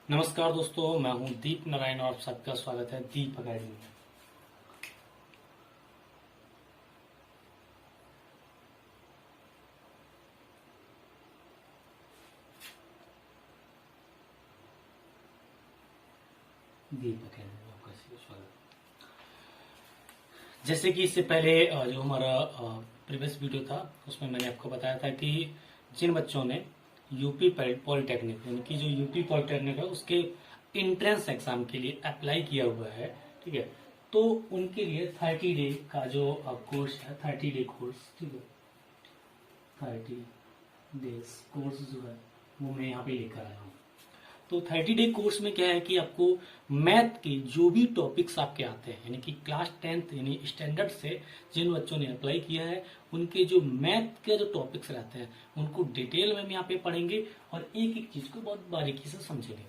नमस्कार दोस्तों, मैं हूं दीप नारायण और आप सबका स्वागत है दीप अकेडमी में। दीप अकेडमी में आपका स्वागत। जैसे कि इससे पहले जो हमारा प्रीवियस वीडियो था उसमें मैंने आपको बताया था कि जिन बच्चों ने यूपी पॉलिटेक्निक यानी कि जो यूपी पॉलिटेक्निक है उसके इंट्रेंस एग्जाम के लिए अप्लाई किया हुआ है, ठीक है, तो उनके लिए 30 डे का जो कोर्स है, 30 डे कोर्स, ठीक है, 30 डेज कोर्स जो है वो मैं यहाँ पे लेकर आया हूँ। तो 30 डे कोर्स में क्या है कि आपको मैथ के जो भी टॉपिक्स आपके आते हैं, यानी कि क्लास 10th यानी स्टैंडर्ड से जिन बच्चों ने अप्लाई किया है उनके जो मैथ के जो टॉपिक्स रहते हैं उनको डिटेल में हम यहाँ पे पढ़ेंगे और एक एक चीज को बहुत बारीकी से समझेंगे।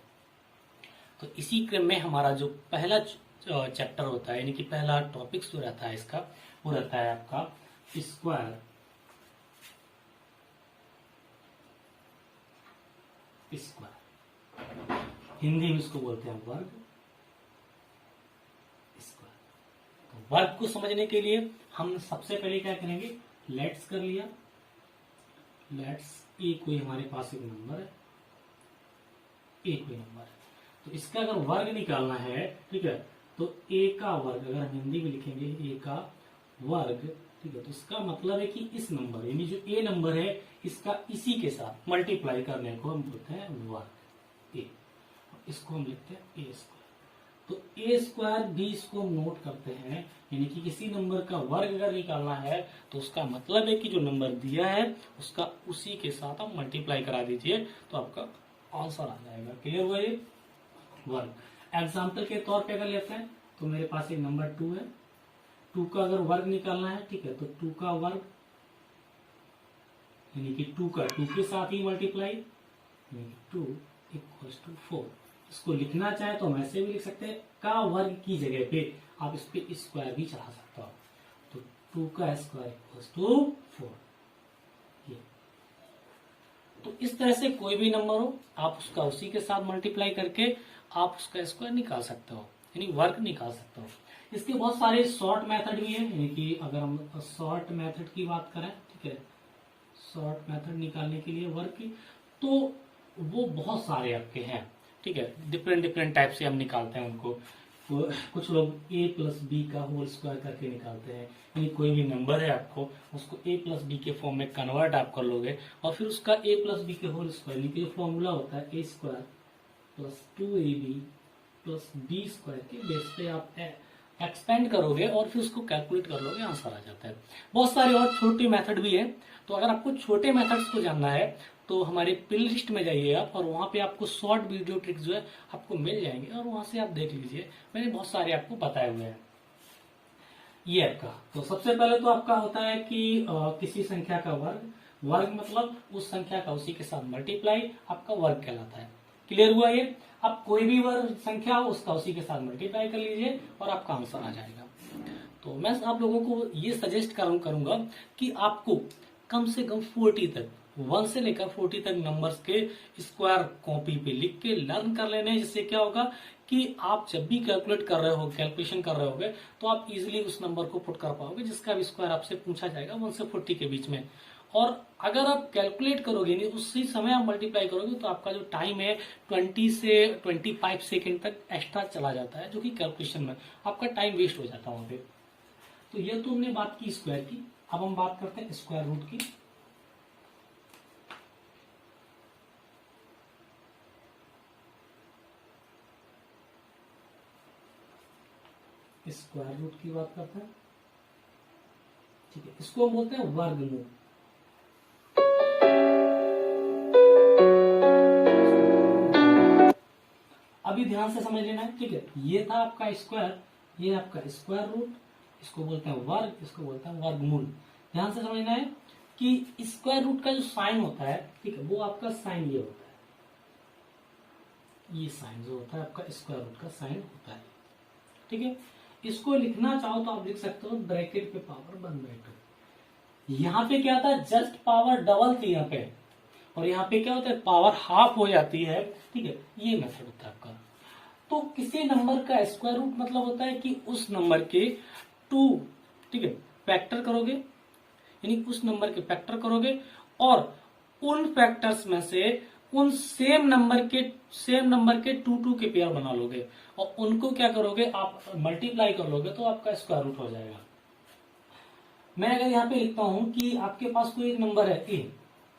तो इसी क्रम में हमारा जो पहला चैप्टर होता है, यानी कि पहला टॉपिक्स जो रहता है इसका, वो रहता है आपका स्क्वायर। स्क्वायर हिंदी में इसको बोलते हैं वर्ग। स्क्वायर तो वर्ग को समझने के लिए हम सबसे पहले क्या करेंगे, लेट्स कर लिया। लेट्स ए कोई हमारे पास एक नंबर है, ए कोई नंबर है, तो इसका अगर वर्ग निकालना है, ठीक है, तो ए का वर्ग अगर हम हिंदी में लिखेंगे ए का वर्ग, ठीक है, तो इसका मतलब है कि इस नंबर यानी जो ए नंबर है इसका इसी के साथ मल्टीप्लाई करने को हम बोलते हैं वर्ग ए। इसको हम लिखते हैं ए स्क्वायर। तो ए स्क्वायर भी इसको हम नोट करते हैं, यानी कि किसी नंबर का वर्ग अगर निकालना है तो उसका मतलब है कि जो नंबर दिया है उसका उसी के साथ आप मल्टीप्लाई करा दीजिए तो आपका आंसर आ जाएगा। क्लियर हुआ ये वर्ग। एग्जाम्पल के तौर पे अगर लेते हैं तो मेरे पास एक नंबर 2 है, 2 का अगर वर्ग निकालना है, ठीक है, तो 2 का वर्ग यानी कि 2 का 2 के साथ ही मल्टीप्लाई, यानी कि 2 इक्वल्स टू 4। इसको लिखना चाहे तो हम ऐसे भी लिख सकते हैं, का वर्ग की जगह पे आप इस पे स्क्वायर भी चढ़ा सकते हो, तो 2 का स्क्वायर इक्वल्स टू 4। तो इस तरह से कोई भी नंबर हो आप उसका उसी के साथ मल्टीप्लाई करके आप उसका स्क्वायर निकाल सकते हो, यानी वर्ग निकाल सकते हो। इसके बहुत सारे शॉर्ट मेथड भी है, यानी कि अगर हम शॉर्ट मेथड की बात करें, ठीक है, शॉर्ट मेथड निकालने के लिए वर्ग की, तो वो बहुत सारे आपके हैं, ठीक है, डिफरेंट डिफरेंट टाइप से हम निकालते हैं उनको। तो कुछ लोग ए प्लस बी का होल स्क्वायर करके निकालते हैं, यानी कोई भी नंबर है आपको उसको ए प्लस बी के फॉर्म में कन्वर्ट आप कर लोगे और फिर उसका ए प्लस बी के होल स्क्वायर, यानी कि जो फॉर्मूला होता है a square plus 2ab plus b square के बेस पे आप एक्सपेंड करोगे और फिर उसको कैलकुलेट कर लोगे, आंसर आ जाता है। बहुत सारे और छोटे मेथड भी है, तो अगर आपको छोटे मेथड्स को जानना है तो हमारे प्ले लिस्ट में जाइए आप और वहां पे आपको शॉर्ट वीडियो ट्रिक्स जो है आपको मिल जाएंगे और वहां से आप देख लीजिए, मैंने बहुत सारे आपको बताए हुए हैं। ये आपका तो सबसे पहले तो आपका होता है कि किसी संख्या का वर्ग, वर्ग मतलब उस संख्या का उसी के साथ मल्टीप्लाई, आपका वर्ग कहलाता है। क्लियर हुआ ये। अब कोई भी वर्ग संख्या हो उसका उसी के साथ मल्टीप्लाई कर लीजिए और आपका आंसर आ जाएगा। तो मैं आप लोगों को ये सजेस्ट करूंगा कि आपको कम से कम 40 तक 1 से लेकर 40 तक नंबर्स के स्क्वायर कॉपी पे लिख के लर्न कर लेने, जिससे क्या होगा कि आप जब भी कैलकुलेशन कर रहे होगे तो आप इजीली उस नंबर को पुट कर पाओगे जिसका भी स्क्वायर आपसे पूछा जाएगा 1 से 40 के बीच में। और अगर आप कैलकुलेट करोगे नहीं उसी समय आप मल्टीप्लाई करोगे तो आपका जो टाइम है 20 से 25 सेकेंड तक एक्स्ट्रा चला जाता है, जो कि कैलकुलेशन में आपका टाइम वेस्ट हो जाता है वहां पे। तो ये तो हमने बात की स्क्वायर की। अब हम बात करते हैं स्क्वायर रूट की। स्क्वायर रूट की बात करते हैं, ठीक है, इसको हम बोलते हैं वर्गमूल। अभी ध्यान से समझ लेना है, ठीक है, ये था आपका स्क्वायर, ये आपका स्क्वायर रूट, इसको बोलते हैं वर्ग, इसको बोलते हैं वर्गमूल। ध्यान से समझना है कि स्क्वायर रूट का जो साइन होता है, ठीक है, वो आपका साइन ये होता है, ये साइन जो होता है आपका स्क्वायर रूट का साइन होता है, ठीक है। इसको लिखना चाहो तो आप लिख सकते हो ब्रैकेट पे पावर 1/2। यहां पे क्या था, जस्ट पावर डबल थी यहाँ पे, और यहाँ पे क्या होता है, पावर हाफ हो जाती है, ठीक है, ये मेथड होता है आपका। तो किसी नंबर का स्क्वायर रूट मतलब होता है कि उस नंबर के टू, ठीक है, फैक्टर करोगे, यानी उस नंबर के फैक्टर करोगे और उन फैक्टर्स में से उन सेम नंबर के टू के पेयर बना लोगे और उनको क्या करोगे, आप मल्टीप्लाई कर लोगे तो आपका स्क्वायर रूट हो जाएगा। मैं अगर यहाँ पे लिखता हूं कि आपके पास कोई एक नंबर है ए,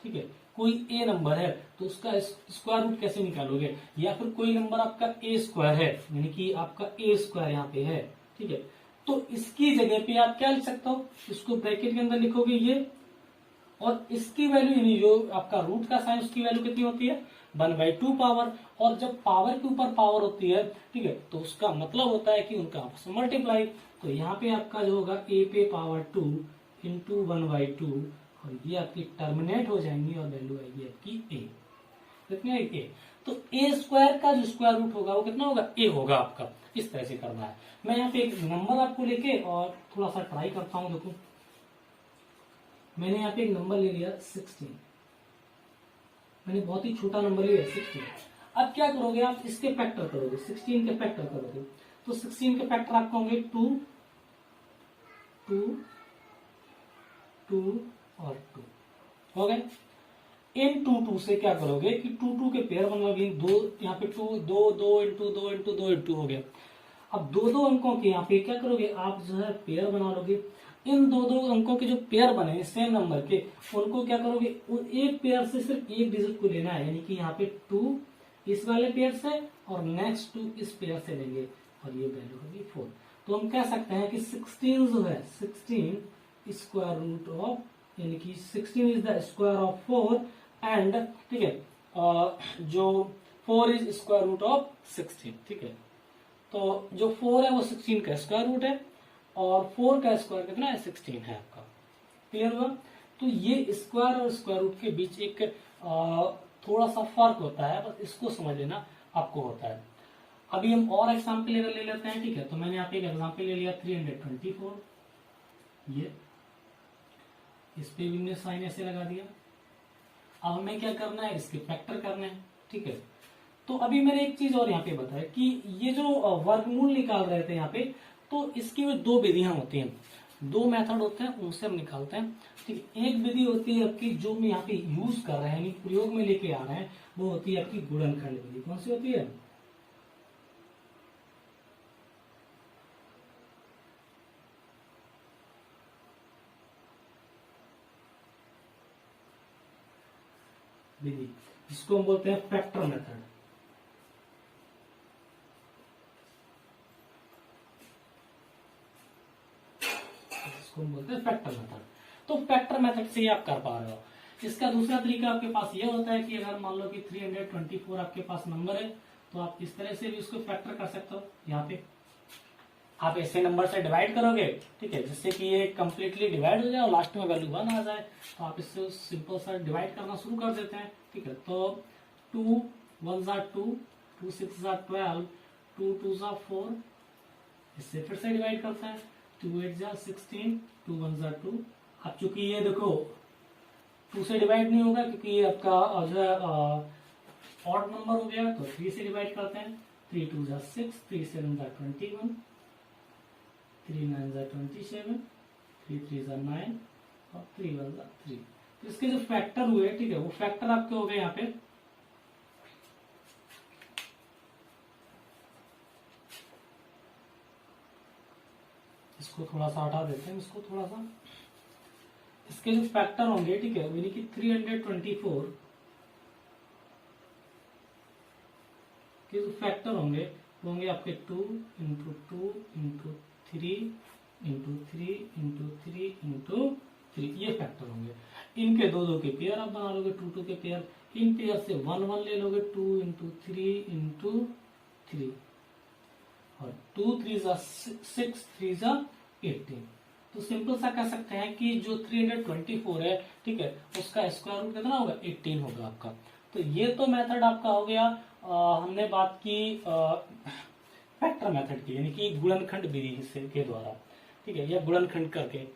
ठीक है, कोई ए नंबर है, तो उसका स्क्वायर रूट कैसे निकालोगे, या फिर कोई नंबर आपका ए स्क्वायर है, यानी कि आपका ए स्क्वायर यहाँ पे है, ठीक है, तो इसकी जगह पे आप क्या लिख सकते हो, इसको ब्रैकेट के अंदर लिखोगे ये, और इसकी वैल्यू यानी जो आपका रूट का साइन उसकी वैल्यू कितनी होती है, 1/2 पावर, और जब पावर के ऊपर पावर होती है, ठीक है, तो उसका मतलब होता है कि उनका आपस में मल्टीप्लाई। तो यहाँ पे आपका जो होगा ए पे पावर 2 इंटू 1/2, और ये आपकी टर्मिनेट हो जाएंगी और वैल्यू आएगी आपकी ए, कितनी आएगी ए। तो ए स्क्वायर का जो स्क्वायर रूट होगा वो कितना होगा, ए होगा आपका। इस तरह से करना है। मैं यहाँ पे एक नंबर आपको लेके और थोड़ा सा ट्राई करता हूँ। देखो मैंने यहाँ पे एक नंबर ले लिया 16, मैंने बहुत ही छोटा नंबर लिया 16। अब क्या करोगे आप, इसके फैक्टर करोगे, 16 के फैक्टर करोगे, तो 16 के फैक्टर आपको होंगे 2 2 2 और 2 हो गए। इन 2 से क्या करोगे कि 2 के पेयर बनवाओगे, दो यहाँ पे 2 2 इंटू 2 इंटू 2 इंटू हो गया। अब दो अंकों के यहाँ पे क्या करोगे आप, जो है पेयर बना लोगे। इन दो अंकों के जो पेयर बने सेम नंबर के, उनको क्या करोगे, एक पेयर से सिर्फ एक डिजिट को लेना है, यानी कि यहाँ पे 2 इस वाले पेयर से और नेक्स्ट 2 इस पेयर से लेंगे, और ये वैल्यू होगी 4। तो हम कह सकते हैं कि 16 जो है, 16 स्क्वायर रूट ऑफ, यानी कि 16 is the square of 4 and, ठीक है, जो 4 इज स्क्वायर रूट ऑफ 16, ठीक है। तो जो 4 है वो 16 का स्क्वायर रूट है और 4 का स्क्वायर कितना है, 16 है आपका। क्लियर हुआ। तो ये स्क्वायर और स्क्वायर रूट के बीच एक थोड़ा सा फर्क होता है, बस इसको समझ लेना आपको होता है। अभी हम और एग्जाम्पल ले लेते हैं, ठीक है। तो मैंने यहाँ पे एक एग्जाम्पल ले लिया 324, ये इस पे भी हमने साइन ऐसे लगा दिया। अब हमें क्या करना है, इसके फैक्टर करने हैं, ठीक है। तो अभी मैंने एक चीज और यहाँ पे बताया कि ये जो वर्गमूल निकाल रहे थे यहाँ पे, तो इसकी भी दो विधियां होती हैं, दो मेथड होते हैं, उनसे हम निकालते हैं, ठीक है। एक विधि होती है आपकी जो हम यहाँ पे यूज कर रहे हैं, यानी प्रयोग में लेके आ रहे हैं, वो होती है आपकी गुणनखंड विधि। कौन सी होती है, विधि, जिसको हम बोलते हैं फैक्टर मेथड। इसको हम बोलते हैं फैक्टर मेथड। तो फैक्टर मेथड से ही आप कर पा रहे हो। इसका दूसरा तरीका आपके पास यह होता है कि अगर मान लो कि 324 आपके पास नंबर है, तो आप इस तरह से भी उसको फैक्टर कर सकते हो। यहाँ पे आप ऐसे नंबर से डिवाइड करोगे, ठीक है, जिससे कि ये कम्प्लीटली डिवाइड हो जाए और लास्ट में वैल्यू 1 आ जाए। तो आप इससे सिंपल सा डिवाइड करना शुरू कर देते हैं, ठीक है। तो 2 1 2, 2 6 12, 2 2 4, इससे फिर से डिवाइड करते हैं, 2 8 16, 2 1 2। अब चूंकि ये देखो 2 से डिवाइड नहीं होगा क्योंकि ये आपका जो है ऑड नंबर हो गया, तो 3 से डिवाइड करते हैं, 3 2 6, 3 7 21, 3 9 27, 3 3 9 और 3 1 3। तो इसके जो फैक्टर हुए, ठीक है, वो फैक्टर आपके हो गए यहाँ पे, इसको थोड़ा सा हटा देते हैं, इसको थोड़ा सा, इसके जो फैक्टर होंगे, ठीक है, यानी कि 324 के जो फैक्टर होंगे वो होंगे आपके 2 into 2 into 3 into 3 into 3 into 3, ये फैक्टर होंगे। इनके दो के पेयर आप बना लोगे, 2 2 के पेयर, इन पेयर से 1 1 ले लोगे, 2 इंटू 3 इंटू 3, और 2 3 6, 3 18। तो सिंपल सा कह सकते हैं कि जो 324 है, ठीक है, उसका स्क्वायर रूट कितना होगा, 18 होगा आपका। तो ये तो मेथड आपका हो गया। हमने बात की फैक्टर मेथड की, यानी कि गुणनखंड विधि से के द्वारा, ठीक है, या गुणनखंड करके।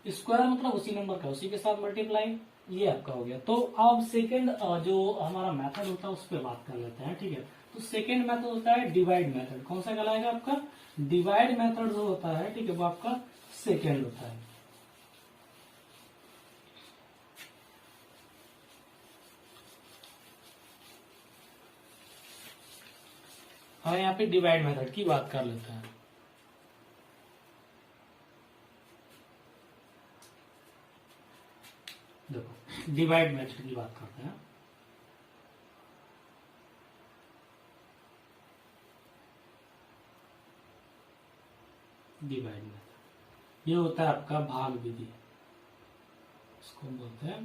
स्क्वायर मतलब उसी नंबर का उसी के साथ मल्टीप्लाई, ये आपका हो गया। तो अब सेकंड जो हमारा मेथड होता है उस पर बात कर लेते हैं, ठीक है। तो सेकंड मेथड होता है डिवाइड मेथड। कौन सा कहलाएगा आपका? डिवाइड मेथड जो होता है, ठीक है, वो आपका सेकंड होता है। और यहाँ पे डिवाइड मेथड की बात कर लेते हैं। देखो डिवाइड मेथड की बात करते हैं। डिवाइड मेथड ये होता है आपका भाग विधि, इसको हम बोलते हैं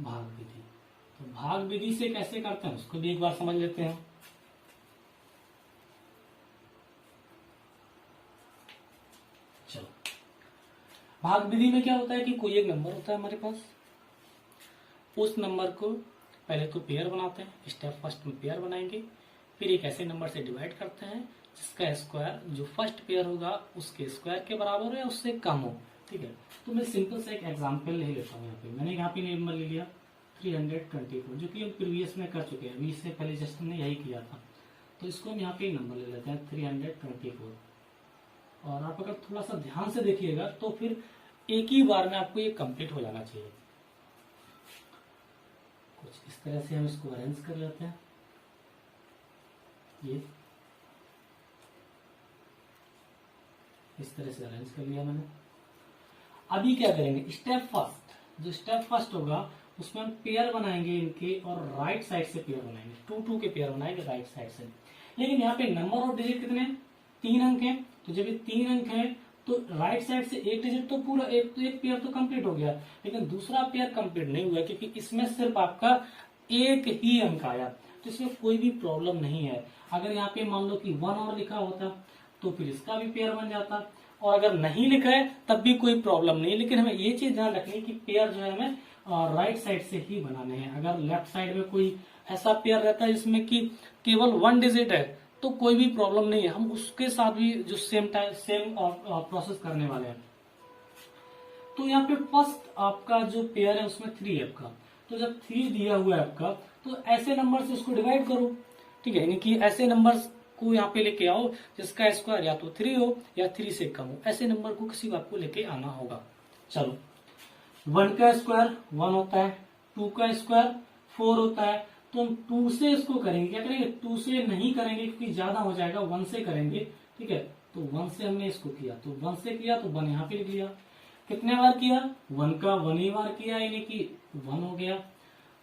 भाग विधि। तो भाग विधि से कैसे करते हैं उसको भी एक बार समझ लेते हैं। चलो, भाग विधि में क्या होता है कि कोई एक नंबर होता है हमारे पास, उस नंबर को पहले तो पेयर बनाते हैं, स्टेप फर्स्ट में पेयर बनाएंगे, फिर एक ऐसे नंबर से डिवाइड करते हैं जिसका स्क्वायर जो फर्स्ट पेयर होगा उसके स्क्वायर के बराबर हो या उससे कम हो, ठीक है। तो मैं सिंपल से एक एग्जांपल ले लेता हूँ। यहाँ पे मैंने यहाँ पे नंबर ले लिया 324, जो कि हम प्रीवियस में कर चुके हैं, अभी इससे पहले जस्ट हमने यही किया था। तो इसको हम यहाँ पे नंबर ले लेते हैं 324। और आप अगर थोड़ा सा ध्यान से देखिएगा तो फिर एक ही बार में आपको ये कंप्लीट हो जाना चाहिए। कुछ इस तरह से हम इसको अरेंज कर लेते हैं। ये इस तरह से अरेंज कर लिया मैंने। अभी क्या करेंगे, स्टेप फर्स्ट, जो स्टेप फर्स्ट होगा उसमें हम पेयर बनाएंगे इनके, और राइट साइड से पेयर बनाएंगे, 2 के पेयर बनाएंगे राइट साइड से। लेकिन यहाँ पे नंबर और डिजिट कितने हैं? 3 अंक हैं। तो जब ये 3 अंक है तो राइट साइड से एक डिजिट तो पूरा एक पेयर तो कंप्लीट हो गया, लेकिन दूसरा पेयर कंप्लीट नहीं हुआ क्योंकि इसमें सिर्फ आपका एक ही अंक आया। तो इसमें कोई भी प्रॉब्लम नहीं है। अगर यहाँ पे मान लो कि 1 और लिखा होता तो फिर इसका भी पेयर बन जाता, और अगर नहीं लिखा है तब भी कोई प्रॉब्लम नहीं। लेकिन हमें ये चीज ध्यान रखनी है कि पेयर जो है हमें राइट साइड से ही बनाने हैं। अगर लेफ्ट साइड में कोई ऐसा पेयर रहता है जिसमें कि केवल 1 डिजिट है तो कोई भी प्रॉब्लम नहीं है, हम उसके साथ भी जो सेम प्रोसेस करने वाले हैं। तो यहाँ पे फर्स्ट आपका जो पेयर है उसमें 3 है आपका। तो जब 3 दिया हुआ है आपका तो ऐसे नंबर से उसको डिवाइड करो, ठीक है, यानी कि ऐसे नंबर को यहाँ पे लेके आओ जिसका स्क्वायर या तो 3 हो या 3 से कम हो। ऐसे नंबर को किसी आपको लेके आना होगा। चलो, 1 का स्क्वायर 1 होता है, 2 का स्क्वायर 4 होता है। तो हम 2 से इसको करेंगे, क्या करेंगे, 2 से नहीं करेंगे क्योंकि ज्यादा हो जाएगा, 1 से करेंगे, ठीक है। तो 1 से हमने इसको किया, तो 1 से किया तो 1 यहाँ पे लिख लिया। कितने बार किया? 1 का 1 ही बार किया, यानी कि 1 हो गया।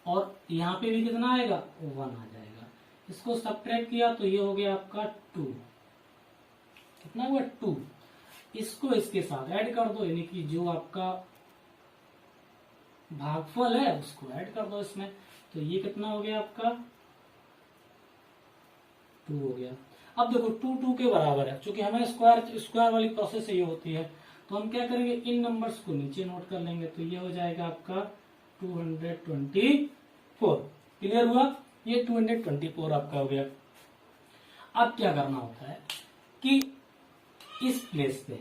और यहाँ पे भी कितना आएगा? 1 आ जाएगा। इसको सब्ट्रैक्ट किया तो ये हो गया आपका 2। कितना हुआ? 2। इसको इसके साथ ऐड कर दो, यानी कि जो आपका भागफल है उसको ऐड कर दो इसमें। तो ये कितना हो गया आपका? 2 हो गया। अब देखो 2 के बराबर है, क्योंकि हमें स्क्वायर वाली प्रोसेस ये होती है। तो हम क्या करेंगे, इन नंबर्स को नीचे नोट कर लेंगे। तो ये हो जाएगा आपका 224। क्लियर हुआ? ये 224 आपका हो गया। अब क्या करना होता है कि इस प्लेस पे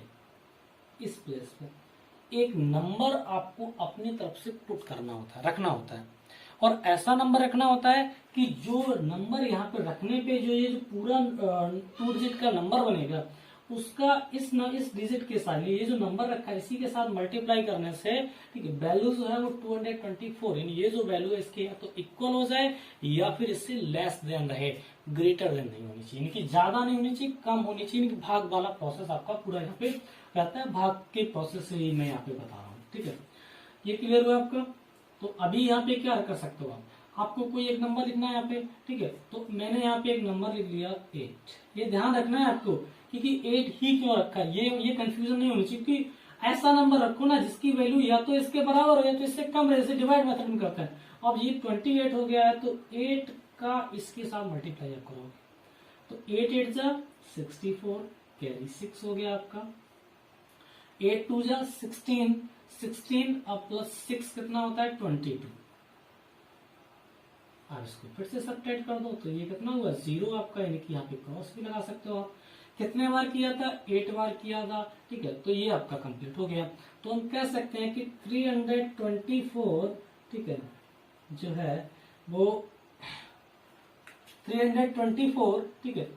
एक नंबर आपको अपनी तरफ से पुट करना होता है, रखना होता है। और ऐसा नंबर रखना होता है कि जो नंबर यहाँ पे रखने पे जो ये जो पूरा 2 डिजिट का नंबर बनेगा उसका इस डिजिट के साथ, ये जो नंबर रखा है इसी के साथ मल्टीप्लाई करने से, ठीक है, वैल्यू जो है वो 224, यानी ये जो वैल्यू है इसके या तो इक्वल हो जाए या फिर इससे लेस देन रहे, ग्रेटर देन नहीं होनी चाहिए, यानी कि ज्यादा नहीं होनी चाहिए, कम होनी चाहिए। यानी कि भाग वाला प्रोसेस आपका पूरा यहाँ पे रहता है। भाग के प्रोसेस से ही मैं यहाँ पे बता रहा हूँ, ठीक है। ये क्लियर हुआ आपका? तो अभी यहाँ पे क्या कर सकते हो आपको कोई एक नंबर लिखना है यहाँ पे, ठीक है। तो मैंने यहाँ पे एक नंबर लिख लिया 8। ये ध्यान रखना है आपको, क्योंकि 8 ही क्यों रखा है, ये कंफ्यूजन नहीं होनी चाहिए। क्योंकि ऐसा नंबर रखो ना जिसकी वैल्यू या तो इसके बराबर हो या तो इससे कम रहे, जैसे डिवाइड मेथड में करते हैं। अब ये 28 हो गया है तो 8 का इसके साथ मल्टीप्लाई आप करोगे तो 8 8 जा 64, कैरी 6 हो गया आपका। 8 2 जा 16, 16 अब प्लस 6 कितना होता है? 22। अब इसको फिर से सब्ट्रैक्ट कर दो तो ये कितना हुआ? 0 आपका, यानी कि यहाँ पे क्रॉस भी लगा सकते हो आप, कितने बार किया था, 8 बार किया था, ठीक है। तो ये आपका कंप्लीट हो गया। तो हम कह सकते हैं कि 324, ठीक है, जो है वो 324, ठीक है,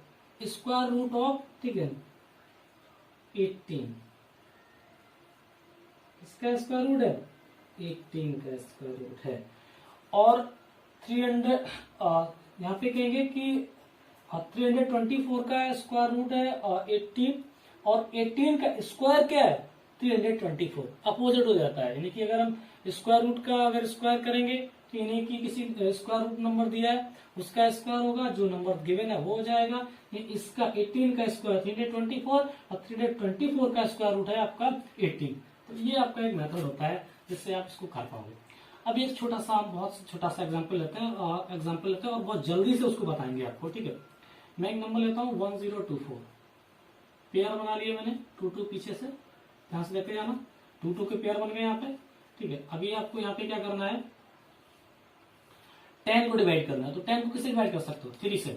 स्क्वायर रूट ऑफ, ठीक है, 18, इसका स्क्वायर रूट है 18 का स्क्वायर रूट है। और 300 यहाँ पे कहेंगे कि 324 का स्क्वायर रूट है 18, और 18 का स्क्वायर क्या है 324, अपोजिट हो जाता है। यानी कि अगर हम स्क्वायर रूट का अगर स्क्वायर करेंगे तो यानी कि किसी स्क्वायर रूट नंबर दिया है उसका स्क्वायर होगा, जो नंबर गिवन है वो हो जाएगा। इसका 18 का स्क्वायर 324 और 324 का स्क्वायर रूट है आपका 18। तो ये आपका एक मेथड होता है जिससे आप इसको कर पाओगे। अब एक छोटा सा, बहुत छोटा सा एग्जाम्पल लेते हैं और बहुत जल्दी से उसको बताएंगे आपको, ठीक है। मैं एक नंबर लेता हूँ 1024, पेयर बना लिए मैंने 2 पीछे से, ध्यान से लेते जाना, 2 के पेयर बन गए यहाँ पे, ठीक है। अभी आपको यहाँ पे क्या करना है, 10 को डिवाइड करना है। तो 10 को किससे डिवाइड कर सकते हो, 3 से,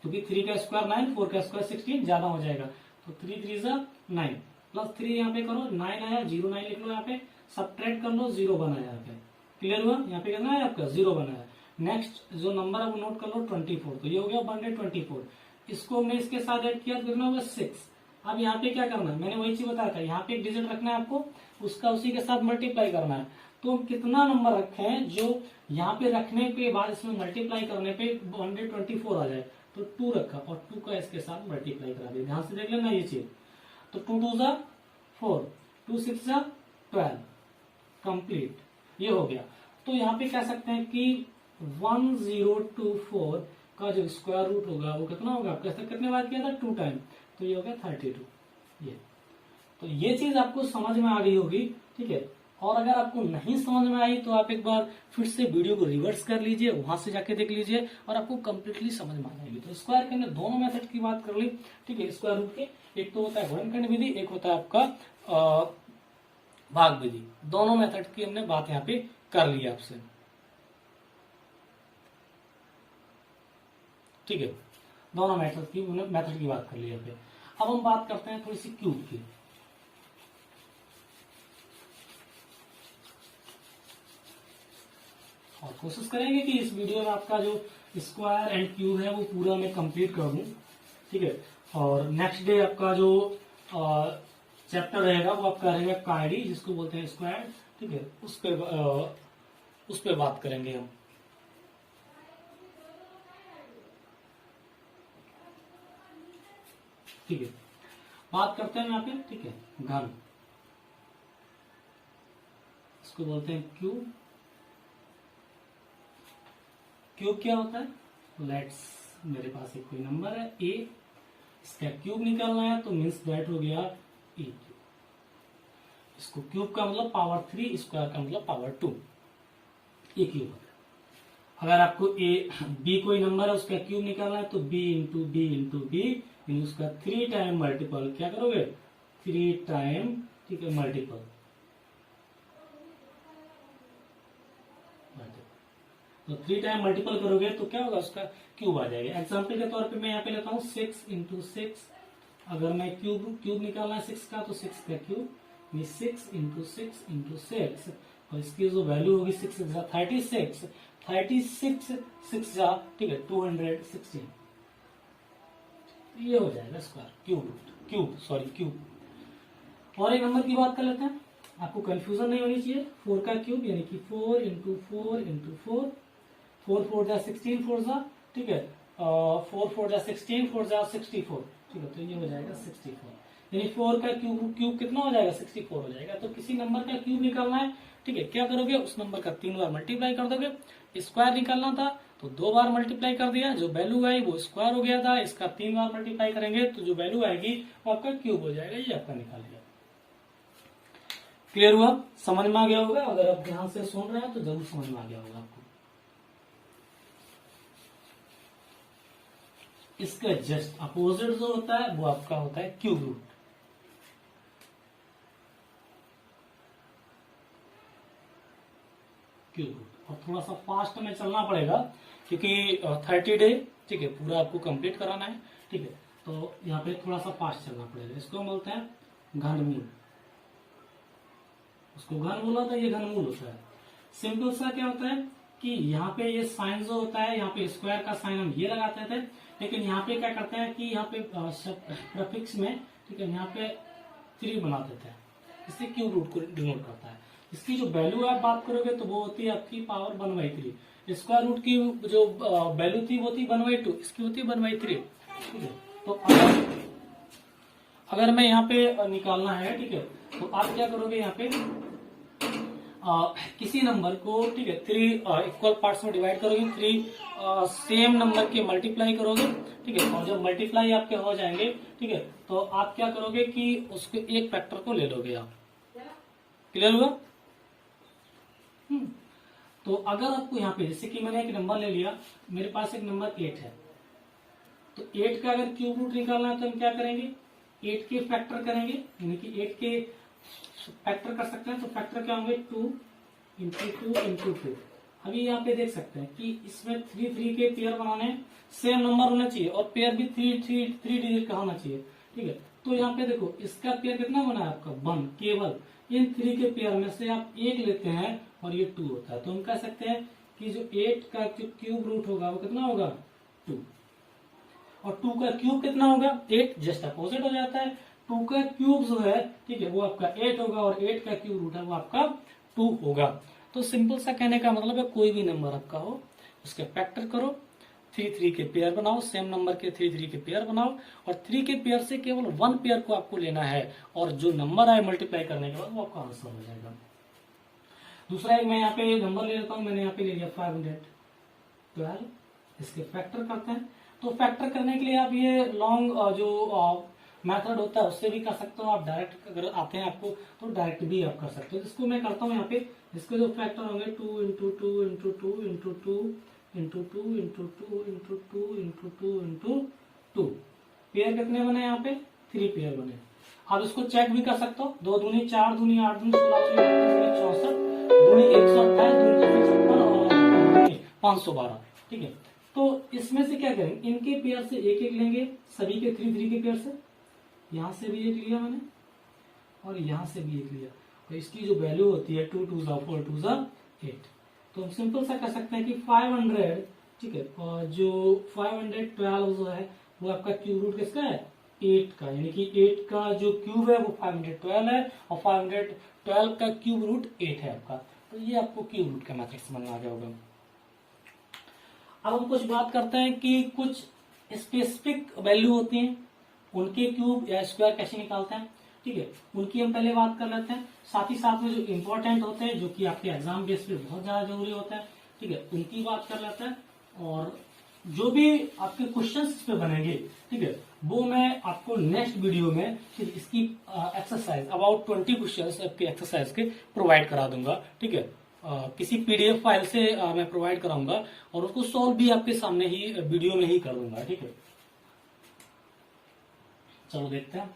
क्योंकि 3 का स्क्वायर 9, 4 का स्क्वायर 16, ज्यादा हो जाएगा। तो 3 3 9 प्लस 3 यहाँ पे करो, 9 आया, 0 9 लिख लो यहाँ पे, सब्ट्रैक्ट कर लो, 0 1 आया यहाँ पे, क्लियर हुआ। यहाँ पे करना है आपका 0 1 आया। नेक्स्ट जो नंबर है वो नोट कर लो 24, तो ये हो गया 124। इसको हमने इसके साथ ऐड किया तो कितना होगा 6। अब यहाँ पे क्या करना है, मैंने वही चीज बताया था, यहाँ पे एक डिजिट रखना है आपको, उसका उसी के साथ मल्टीप्लाई करना है। तो हम कितना नंबर रखे हैं जो यहाँ पे रखने के बाद इसमें मल्टीप्लाई करने पे 124 आ जाए, तो 2 रखा और 2 का इसके साथ मल्टीप्लाई करा दिया। ध्यान से देख लेना ये चीज। तो 2 2 जा 4, 2 6 जा 12, कंप्लीट, ये हो गया। तो यहाँ पे कह सकते हैं कि 1024 का जो स्क्वायर रूट होगा वो कितना होगा, कैसे कितने बार किया था, 2 टाइम, तो ये हो गया 32। ये तो ये चीज आपको समझ में आ गई होगी, ठीक है। और अगर आपको नहीं समझ में आई तो आप एक बार फिर से वीडियो को रिवर्स कर लीजिए, वहां से जाके देख लीजिए और आपको कंप्लीटली समझ में आ जाएगी। तो स्क्वायर के अंदर दोनों मेथड की बात कर ली, ठीक है, स्क्वायर रूट के। एक तो होता है गुणनखंड विधि, एक होता है आपका भाग विधि। दोनों मेथड की हमने बात यहाँ पे कर ली आपसे, ठीक है। दोनों मेथड की बात कर ली यहाँ पे। अब हम बात करते हैं थोड़ी सी क्यूब की। और कोशिश करेंगे कि इस वीडियो में आपका जो स्क्वायर एंड क्यूब है वो पूरा मैं कंप्लीट कर दूं, ठीक है। और नेक्स्ट डे आपका जो चैप्टर रहेगा वो आपका रहेगा कायडी, जिसको बोलते हैं स्क्वायर, ठीक है। उस पे बात करेंगे हम, ठीक है। बात करते हैं यहाँ पे, ठीक है, घन, इसको बोलते हैं क्यूब। क्यूब क्या होता है, लेट्स, मेरे पास एक कोई नंबर है ए, इसका क्यूब निकालना है, तो मीन्स दैट हो गया ए क्यूब। इसको क्यूब का मतलब पावर 3, स्क्वायर का मतलब पावर 2, ए क्यूब होता है। अगर आपको ए बी कोई नंबर है उसका क्यूब निकालना है तो B into B into B, उसका 3 टाइम मल्टीपल क्या करोगे, 3 टाइम, ठीक है, मल्टीपल। तो 3 टाइम मल्टीपल करोगे तो क्या होगा, उसका क्यूब आ जाएगा। एग्जाम्पल के तौर पे मैं यहाँ पे लेता हूँ 6 इंटू 6। अगर मैं क्यूब निकालना है 6 का, तो 6 का क्यूब 6 इंटू 6 इंटू 6, और इसकी जो वैल्यू होगी 6 36, 6 जा, ठीक है, 216। ये हो जाएगा स्क्वायर क्यूब। और एक नंबर की बात कर लेते हैं, आपको कंफ्यूजन नहीं होनी चाहिए। 4 का क्यूब यानी कि 4 इंटू 4 इंटू 4, 4 4 जा 16 4 जा, ठीक है, 4 4 जा 16 4 जा 64, ठीक है। तो ये हो जाएगा 64, यानी 4 का क्यूब कितना हो जाएगा, 64 हो जाएगा। तो किसी नंबर का क्यूब निकालना है, ठीक है, क्या करोगे, उस नंबर का 3 बार मल्टीप्लाई कर दोगे। स्क्वायर निकालना था तो 2 बार मल्टीप्लाई कर दिया, जो वैल्यू आई वो स्क्वायर हो गया था। इसका 3 बार मल्टीप्लाई करेंगे तो जो वैल्यू आएगी वो आपका क्यूब हो जाएगा। ये आपका निकाल लिया। क्लियर हुआ, समझ में आ गया होगा। अगर आप ध्यान से सुन रहे हैं तो जरूर समझ में आ गया होगा आपको। इसका जस्ट अपोजिट जो होता है वो आपका होता है क्यूब रूट। और थोड़ा सा फास्ट में चलना पड़ेगा क्योंकि 30 डे, ठीक है, पूरा आपको कंप्लीट कराना है, ठीक है। तो यहाँ पे थोड़ा सा फास्ट चलना पड़ेगा। इसको हम बोलते हैं घनमूल। उसको घन बोला था, ये घनमूल होता है। सिंपल सा क्या होता है कि यहाँ पे ये साइन जो होता है, यहाँ पे स्क्वायर का साइन हम ये लगाते थे, लेकिन यहाँ पे क्या करते हैं कि यहाँ पे प्रफिक्स में, ठीक है, यहाँ पे 3 बना देते हैं। इससे क्यूब रूट को डिनोट करता है। इसकी जो वैल्यू आप बात करोगे तो वो होती है आपकी पावर 1/3। स्क्वायर रूट की जो वैल्यू थी वो थी 1/2, इसकी होती है 1/3। ठीक है, तो अगर मैं यहाँ पे निकालना है, ठीक है, तो आप क्या करोगे, यहाँ पे किसी नंबर को, ठीक है, 3 इक्वल पार्ट्स में डिवाइड करोगे, 3 सेम नंबर के मल्टीप्लाई करोगे, ठीक है, और जब मल्टीप्लाई आपके हो जाएंगे, ठीक है, तो आप क्या करोगे कि उसके एक फैक्टर को ले लोगे आप। क्लियर हुआ? तो अगर आपको यहाँ पे, जैसे कि मैंने एक नंबर ले लिया, मेरे पास एक नंबर 8 है, तो 8 का अगर क्यूब रूट निकालना है तो हम क्या करेंगे, 8 के फैक्टर करेंगे, यानी कि 8 के फैक्टर कर सकते हैं। तो फैक्टर क्या होंगे, 2 इंटू 2 इंटू 2। अभी यहाँ पे देख सकते हैं कि इसमें 3 के पेयर बनाने, सेम नंबर होना चाहिए और पेयर भी 3 डिजिट का होना चाहिए। ठीक है, तो यहाँ पे देखो इसका पेयर कितना बना है आपका 1। केवल इन 3 के पेयर में से आप एक लेते हैं और ये 2 होता है, तो हम कह सकते हैं कि जो 8 का जो क्यूब रूट होगा वो कितना होगा 2, और 2 का क्यूब कितना होगा 8, जस्ट अपोजिट हो जाता है। 2 का क्यूब जो है, ठीक है, वो आपका 8 होगा और 8 का क्यूब रूट है वो आपका 2 होगा। तो सिंपल सा कहने का मतलब है कोई भी नंबर आपका हो उसके फैक्टर करो, 3 के पेयर बनाओ, सेम नंबर के 3 के पेयर बनाओ, और 3 के पेयर से केवल 1 पेयर को आपको लेना है, और जो नंबर आए मल्टीप्लाई करने के बाद वो आपका आंसर हो जाएगा। दूसरा एक मैं यहाँ पे नंबर ले लेता हूँ, मैंने यहाँ पे ले लिया 512, इसके फैक्टर करते हैं। तो फैक्टर करने के लिए आप ये लॉन्ग जो मेथड होता है उससे भी कर सकते हो, आप डायरेक्ट अगर आते हैं आपको तो डायरेक्ट भी आप कर सकते हो। इसको मैं करता हूँ यहाँ पे, इसके जो फैक्टर होंगे 2 into 2 into 2 into 2 into 2 into 2 into 2 into 2 into 2। Pair कितने बने यहाँ पे 3 पेयर बने। आप इसको चेक भी कर सकते हो, 2 दूनी 4 दूनी 8 दूनी 16 64 दूनी 128 दूनी 256 और 512। ठीक है, तो इसमें से क्या करेंगे, इनके पेयर से एक एक लेंगे, सभी के 3 के पेयर से, यहां से भी एक लिया मैंने और यहां से भी एक लिया, और इसकी जो वैल्यू होती है 2 2 4 2 8। तो हम सिंपल सा कह सकते हैं कि 500, ठीक है, और जो 512 जो है वो आपका क्यूब रूट किसका है 8 का, यानी कि 8 का जो क्यूब है वो 512 है और 512 का क्यूब रूट 8 है आपका। तो ये आपको क्यूब रूट का मैथड समझ में आ गया होगा। अब हम कुछ बात करते हैं कि कुछ स्पेसिफिक वैल्यू होती हैं, उनके क्यूब या स्क्वायर कैसे निकालते हैं। ठीक है, उनकी हम पहले बात कर लेते हैं, साथ ही साथ में जो इंपॉर्टेंट होते हैं जो कि आपके एग्जाम बेस पे बहुत ज्यादा जरूरी होता है, ठीक है, उनकी बात कर लेते हैं। और जो भी आपके क्वेश्चंस इस पे बनेंगे, ठीक है, वो मैं आपको नेक्स्ट वीडियो में इसकी एक्सरसाइज अबाउट 20 क्वेश्चंस आपके एक्सरसाइज के प्रोवाइड करा दूंगा। ठीक है, किसी पीडीएफ फाइल से मैं प्रोवाइड कराऊंगा और उसको सॉल्व भी आपके सामने ही वीडियो में ही कर दूंगा। ठीक है, चलो देखते हैं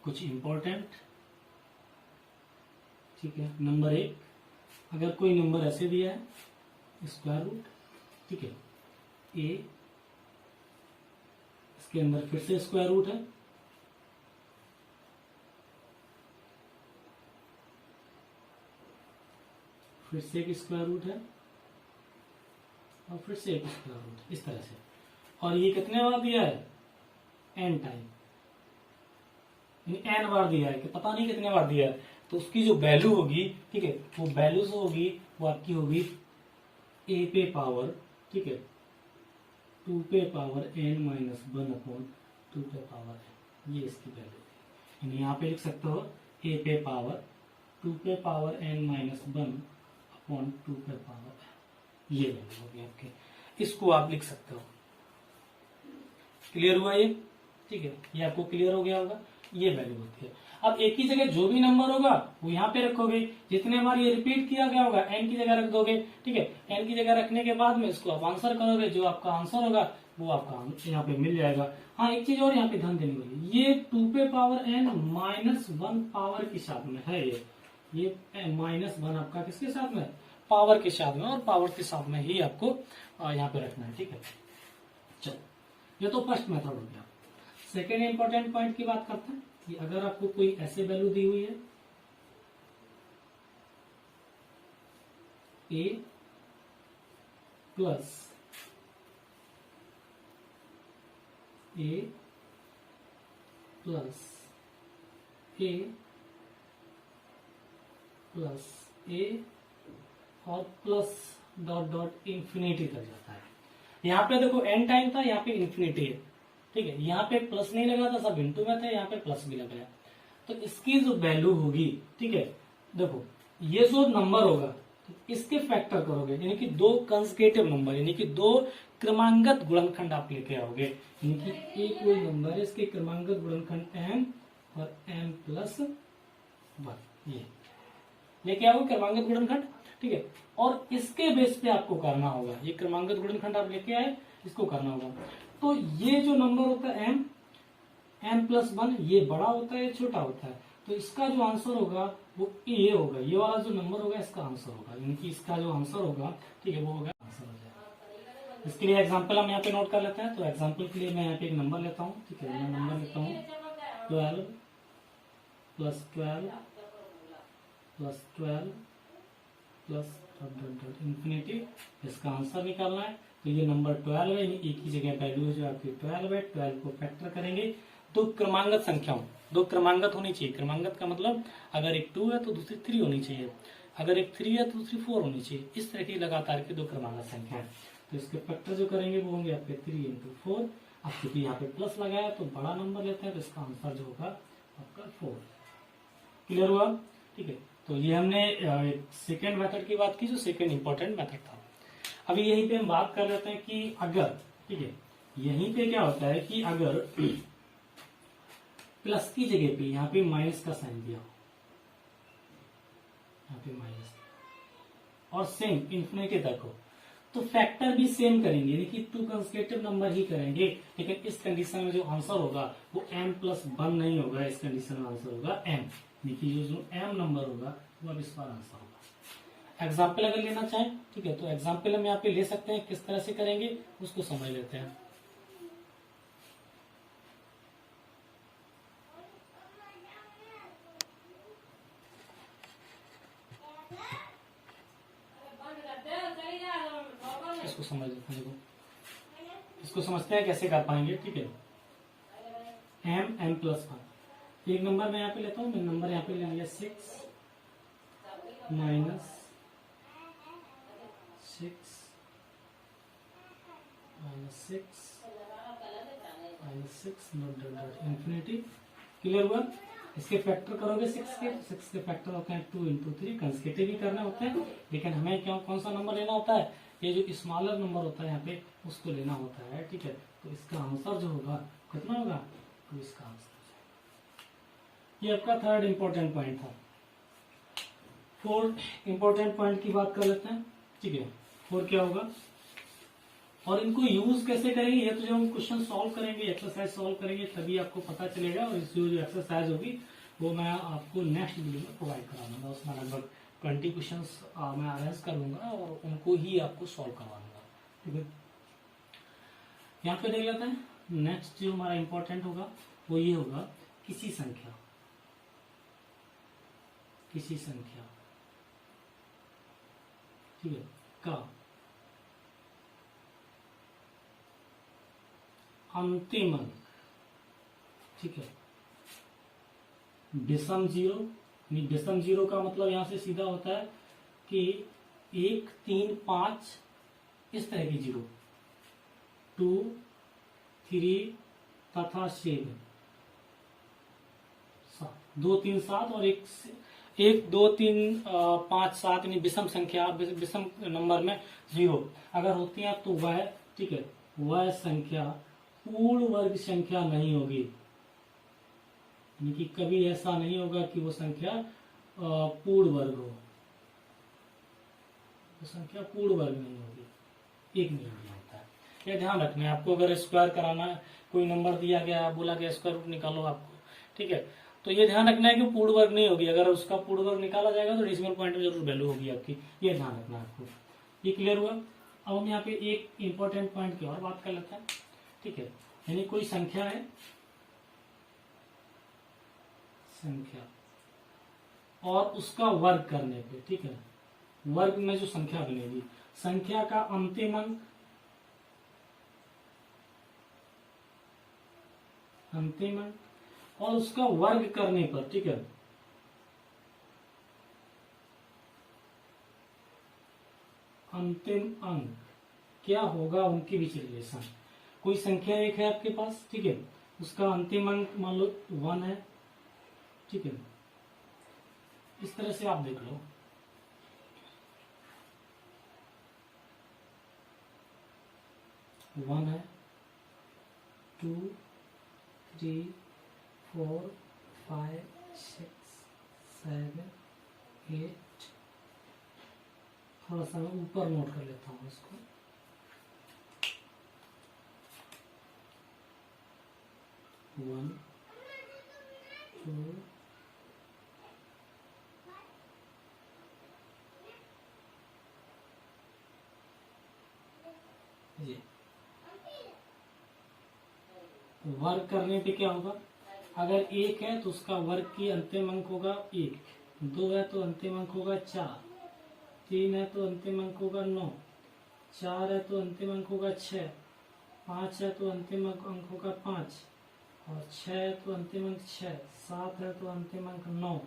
कुछ इंपॉर्टेंट। ठीक है, नंबर 1, अगर कोई नंबर ऐसे दिया है स्क्वायर रूट, ठीक है, ए, इसके अंदर फिर से स्क्वायर रूट है, फिर से एक स्क्वायर रूट है और फिर से एक स्क्वायर रूट, इस तरह से। और ये कितने बार दिया है n टाइम, n बार दिया है कि पता नहीं कितने बार दिया है। तो उसकी जो वैल्यू होगी, ठीक है, वो वैल्यू जो होगी वो आपकी होगी a पे पावर, ठीक है, 2 पे पावर n माइनस 1 अपॉन 2 पे पावर n, ये इसकी वैल्यू है। यहाँ पे लिख सकते हो a पे पावर 2 पे पावर n माइनस 1 अपॉन 2 पे पावर n, ये वैल्यू होगी आपके, इसको आप लिख सकते हो। क्लियर हुआ ये? ठीक है, ये आपको क्लियर हो गया होगा, ये वैल्यू होती है। अब एक ही जगह जो भी नंबर होगा वो यहाँ पे रखोगे, जितने बार ये रिपीट किया गया होगा n की जगह रख दोगे। ठीक है, n की जगह रखने के बाद में इसको आप आंसर करोगे, जो आपका आंसर होगा वो आपका यहाँ पे मिल जाएगा। हाँ, एक चीज और यहाँ पे ध्यान देने वाली, ये 2 पे पावर n माइनस 1 पावर के साथ में है, ये माइनस 1 आपका किसके साथ में, पावर के साथ में, और पावर के साथ में ही आपको यहाँ पे रखना है। ठीक है, चलो ये तो फर्स्ट मेथड हो गया। सेकेंड इंपॉर्टेंट पॉइंट की बात करते हैं कि अगर आपको कोई ऐसे वैल्यू दी हुई है a plus a plus a plus a और प्लस डॉट डॉट इंफिनिटी तक जाता है। यहाँ पे देखो n टाइम था, यहाँ पे इंफिनिटी है, ठीक है। यहाँ पे प्लस नहीं लगा था, सब इंटू में था, यहाँ पे प्लस भी लग गया। तो इसकी जो वैल्यू होगी, ठीक है, देखो ये जो नंबर होगा तो इसके फैक्टर करोगे, यानी कि दो कंसेक्यूटिव नंबर, यानी कि दो क्रमांगत गुणनखंड आप लेके आओगे, यानी कि एक कोई नंबर है, इसके क्रमांगत गुणनखंड m और m प्लस 1, ये लेके आओगे क्रमांगत गुणनखंड, ठीक है। और इसके बेस पे आपको करना होगा, ये क्रमांगत गुणनखंड आप लेके आए, इसको करना होगा। तो ये जो नंबर होता है m प्लस 1, ये बड़ा होता है, छोटा होता है, तो इसका जो आंसर होगा वो ये होगा, ये वाला जो नंबर होगा इसका आंसर होगा, यानी कि इसका जो आंसर होगा, ठीक है, वो होगा आंसर हो जाएगा। इसके लिए एग्जाम्पल हम यहाँ पे नोट कर लेते हैं। तो एग्जाम्पल के लिए मैं यहाँ पे एक नंबर लेता हूँ, ठीक है, मैं नंबर लेता हूँ 12 प्लस 12 प्लस 12 प्लस इंफिनिटी, इसका आंसर निकालना है। तो ये नंबर 12 है, एक ही जगह वैल्यू है जो आपकी 12 है, 12 को फैक्टर करेंगे। दो क्रमांगत संख्याओं, दो क्रमांगत होनी चाहिए। क्रमांगत का मतलब अगर एक 2 है तो दूसरी 3 होनी चाहिए, अगर एक 3 है तो दूसरी 4 होनी चाहिए, इस तरह की लगातार की दो क्रमांगत संख्या है। तो इसके फैक्टर जो करेंगे वो होंगे आपके 3 इंटू 4। अब क्योंकि यहाँ पे प्लस लगाया तो बड़ा नंबर लेते हैं, तो इसका आंसर जो होगा आपका 4। क्लियर हुआ, ठीक है। तो ये हमने सेकेंड मेथड की बात की, जो सेकेंड इंपॉर्टेंट मेथड था। अभी यहीं पे हम बात कर लेते हैं कि अगर, ठीक है, यहीं पे क्या होता है कि अगर प्लस की जगह पे यहाँ पे माइनस का साइन दिया हो, यहाँ पे माइनस, और सेम इंफिनिटी तक हो, तो फैक्टर भी सेम करेंगे, यानी कि 2 कंसेक्यूटिव नंबर ही करेंगे। लेकिन इस कंडीशन में जो आंसर होगा वो m प्लस 1 नहीं होगा, इस कंडीशन में आंसर होगा m, यानी कि जो m नंबर होगा वो अब इस पर आंसर होगा। एग्जाम्पल अगर लेना चाहें, ठीक है, तो एग्जाम्पल हम यहाँ पे ले सकते हैं, किस तरह से करेंगे उसको समझ लेते हैं। इसको समझ लेते हैं, देखो इसको समझते हैं कैसे कर पाएंगे, ठीक है। m प्लस 1, एक नंबर मैं यहाँ पे लेता हूँ, मैं नंबर यहाँ पे ले लिया 6 माइनस 6 इंफिनिटी। क्लियर हुआ। इसके फैक्टर करोगे 6 के, 6 के फैक्टर होते हैं 2 इंटू 3, कंसेक्यूटिव ही करने होते हैं, लेकिन हमें क्या कौन सा नंबर लेना होता है, ये जो स्मॉलर नंबर होता है यहाँ पे उसको लेना होता है, ठीक है। तो इसका आंसर जो होगा कितना होगा, तो इसका आंसर ये आपका थर्ड इंपॉर्टेंट पॉइंट था। फोर्थ इंपॉर्टेंट पॉइंट की बात कर लेते हैं, ठीक है। फोर्थ क्या होगा और इनको यूज कैसे करेंगे, ये तो जब हम क्वेश्चन सॉल्व करेंगे, एक्सरसाइज सॉल्व करेंगे, तभी आपको पता चलेगा। और इस जो एक्सरसाइज होगी वो मैं आपको नेक्स्ट वीडियो में प्रोवाइड कराऊंगा, उसमें लगभग 20 क्वेश्चन मैं अरेंज करूंगा और उनको ही आपको सॉल्व करवाऊंगा, ठीक है। यहाँ पे देख लेते हैं, नेक्स्ट जो हमारा इंपॉर्टेंट होगा वो ये होगा, किसी संख्या ठीक है का अंतिम अंक, ठीक है, विषम जीरो। विषम जीरो का मतलब यहां से सीधा होता है कि 1, 3, 5 इस तरह की जीरो, 2, 3 तथा 7, 2, 3, 7 और 1, 2, 3, 5, 7 यानी विषम संख्या, विषम नंबर में जीरो अगर होती है तो वह, ठीक है, वह संख्या पूर्ण वर्ग संख्या नहीं होगी, यानी कि कभी ऐसा नहीं होगा कि वो संख्या पूर्ण वर्ग हो, वो संख्या पूर्ण वर्ग नहीं होगी, एक नहीं होता है। यह ध्यान रखना है आपको। अगर स्क्वायर कराना है, कोई नंबर दिया गया, बोला गया स्क्वायर रूट निकालो आपको, ठीक है, तो ये ध्यान रखना है कि पूर्ण वर्ग नहीं होगी। अगर उसका पूर्ण वर्ग निकाला जाएगा तो डेसिमल पॉइंट में जरूर वैल्यू होगी आपकी, ये ध्यान रखना है आपको। ये क्लियर हुआ। अब हम यहाँ पे एक इंपॉर्टेंट पॉइंट की और बात कर लेते हैं, ठीक है। यानी कोई संख्या है, संख्या, और उसका वर्ग करने पे, ठीक है, वर्ग में जो संख्या बनेगी, संख्या का अंतिम अंक, अंतिम अंक और उसका वर्ग करने पर, ठीक है, अंतिम अंक क्या होगा, उनके बीच रिलेशन। कोई संख्या एक है आपके पास, ठीक है, उसका अंतिम अंक मान लो 1 है, ठीक है, इस तरह से आप देख लो। वन है, 2, 3, 4, 5, 6, 7, 8, थोड़ा सा मैं ऊपर नोट कर लेता हूँ इसको। 1, 2, ये वर्ग करने पे क्या होगा, अगर 1 है तो उसका वर्ग की अंतिम अंक होगा 1, 2 है तो अंतिम अंक होगा 4, 3 है तो अंतिम अंक होगा 9, 4 है तो अंतिम अंक होगा 6, 5 है तो अंतिम अंक होगा 5, और 6 है तो अंतिम अंक 6, 7 है तो अंतिम अंक 9,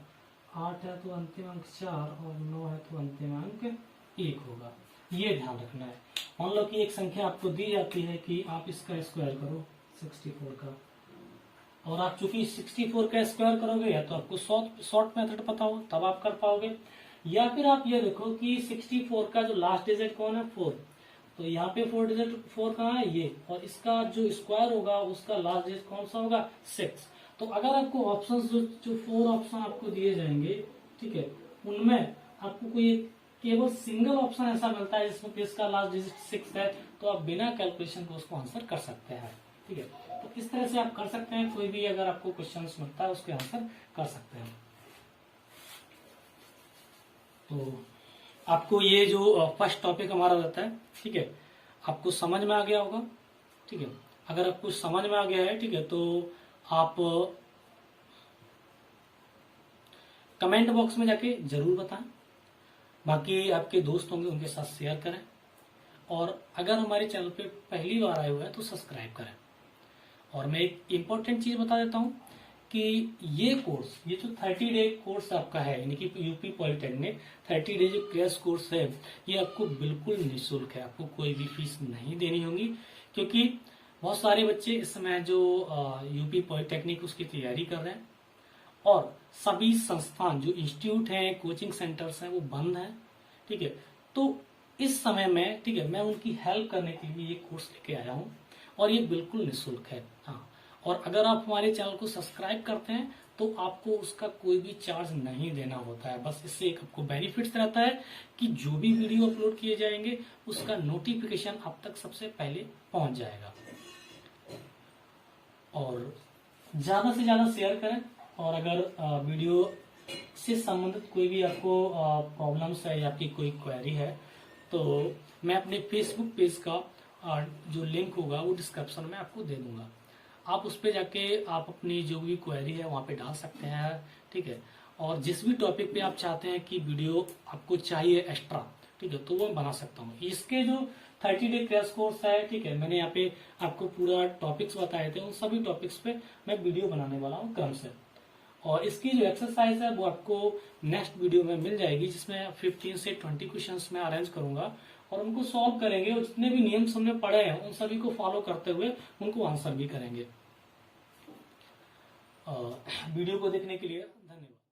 8 है तो अंतिम अंक 4, और 9 है तो अंतिम अंक 1 होगा। ये ध्यान रखना है। मान लो कि एक संख्या आपको दी जाती है कि आप इसका स्क्वायर करो 64 का, और आप चूंकि 64 का स्क्वायर करोगे या तो आपको शॉर्ट मेथड पता हो तब आप कर पाओगे, या फिर आप ये देखो कि 64 का जो लास्ट डिजिट कौन है, 4, तो यहाँ पे 4 डिजिट 4 कहाँ है, ये, और इसका जो स्क्वायर होगा उसका लास्ट डिजिट कौन सा होगा, 6। तो अगर आपको ऑप्शन जो 4 ऑप्शन आपको दिए जाएंगे, ठीक है, उनमें आपको कोई केवल सिंगल ऑप्शन ऐसा मिलता है जिसमें इसका लास्ट डिजिट 6 है, तो आप बिना कैलकुलेशन को उसको आंसर कर सकते हैं, ठीक है। तो इस तरह से आप कर सकते हैं, कोई भी अगर आपको क्वेश्चन मिलता है उसके आंसर कर सकते हैं। तो आपको ये जो फर्स्ट टॉपिक हमारा रहता है, ठीक है, आपको समझ में आ गया होगा, ठीक है। अगर आपको समझ में आ गया है, ठीक है, तो आप कमेंट बॉक्स में जाके जरूर बताएं, बाकी आपके दोस्त होंगे उनके साथ शेयर करें, और अगर हमारे चैनल पे पहली बार आए हुए हैं तो सब्सक्राइब करें। और मैं एक इम्पोर्टेंट चीज बता देता हूं कि ये कोर्स, ये जो 30 डे कोर्स आपका है, यानी कि यूपी पॉलिटेक्निक 30 डे जो क्रैश कोर्स है, ये आपको बिल्कुल निःशुल्क है, आपको कोई भी फीस नहीं देनी होगी, क्योंकि बहुत सारे बच्चे इस समय जो यूपी पॉलिटेक्निक उसकी तैयारी कर रहे हैं, और सभी संस्थान जो इंस्टीट्यूट हैं, कोचिंग सेंटर्स हैं, वो बंद हैं, ठीक है। तो इस समय में, ठीक है, मैं उनकी हेल्प करने के लिए ये कोर्स लेके आया हूँ, और ये बिल्कुल निःशुल्क है। हाँ, और अगर आप हमारे चैनल को सब्सक्राइब करते हैं तो आपको उसका कोई भी चार्ज नहीं देना होता है, बस इससे एक आपको बेनिफिट्स रहता है कि जो भी वीडियो अपलोड किए जाएंगे उसका नोटिफिकेशन आप तक सबसे पहले पहुंच जाएगा। और ज्यादा से ज्यादा शेयर करें, और अगर वीडियो से संबंधित कोई भी आपको प्रॉब्लम्स है या आपकी कोई क्वेरी है, तो मैं अपने फेसबुक पेज का जो लिंक होगा वो डिस्क्रिप्शन में आपको दे दूंगा, आप उस पर जाके आप अपनी जो भी क्वेरी है वहाँ पे डाल सकते हैं, ठीक है। और जिस भी टॉपिक पे आप चाहते हैं कि वीडियो आपको चाहिए एक्स्ट्रा, ठीक है, तो वो मैं बना सकता हूँ। इसके जो 30 डे क्रैश कोर्स है, ठीक है, मैंने यहाँ पे आपको पूरा टॉपिक्स बताए थे, उन सभी टॉपिक्स पे मैं वीडियो बनाने वाला हूँ क्रम से। और इसकी जो एक्सरसाइज है वो आपको नेक्स्ट वीडियो में मिल जाएगी, जिसमें 15 से 20 क्वेश्चंस मैं अरेंज करूंगा, और उनको सॉल्व करेंगे, और जितने भी नियम हमने पढ़े हैं उन सभी को फॉलो करते हुए उनको आंसर भी करेंगे। वीडियो को देखने के लिए धन्यवाद।